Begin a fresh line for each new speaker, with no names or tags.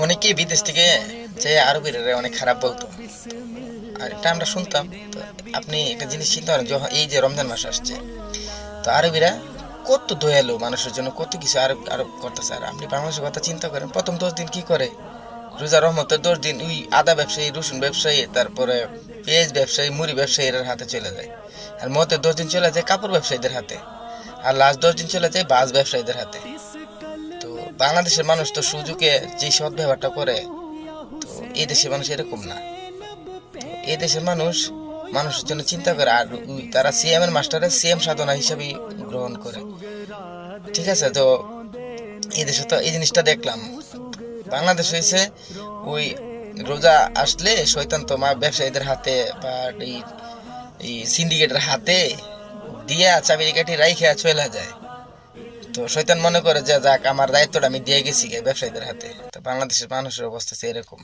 অনেকেই বিদেশ থেকে যে আরবিরা অনেক খারাপ বলতো, আর এটা আমরা শুনতাম। তো আপনি একটা জিনিস চিন্তা করেন, যখন এই যে রমজান মাস আসছে, তো আরবিরা কত দয়ালু, মানুষের জন্য কত কিছু আরব আরব করতেছে। আর আপনি বাংলাদেশের কথা চিন্তা করেন, প্রথম 10 দিন কি করে? রোজা রহমতের 10 দিন ওই আদা ব্যবসায়ী, রসুন ব্যবসায়ী, তারপরে পেঁয়াজ ব্যবসায়ী, মুড়ি ব্যবসায়ীর হাতে চলে যায়। আর মতের 10 দিন চলে যায় কাপড় ব্যবসায়ীদের হাতে। আর লাস্ট 10 দিন চলে যায় বাস ব্যবসায়ীদের হাতে। তো বাংলাদেশের মানুষ তো সুযোগে যে সৎ ব্যবহারটা করে, তো এই দেশের মানুষ এরকম না। তো এই দেশের মানুষ মানুষের জন্য চিন্তা করে, আর তারা সিএম এর মাস্টারে সিএম সাধনা হিসাবে গ্রহণ করে। ঠিক আছে, তো এই দেশে তো এই জিনিসটা দেখলাম। বাংলাদেশ হয়েছে ওই রোজা আসলে শয়তান তো মা ব্যবসায়ীদের হাতে বা এই এই সিন্ডিকেটের হাতে দিয়া চাবি কাঠি রাইখা চলে যায়। তো শয়তান মনে করে যে যাক, আমার দায়িত্বটা আমি দিয়ে গেছি গে ব্যবসায়ীদের হাতে। তো বাংলাদেশের মানুষের অবস্থা এরকম।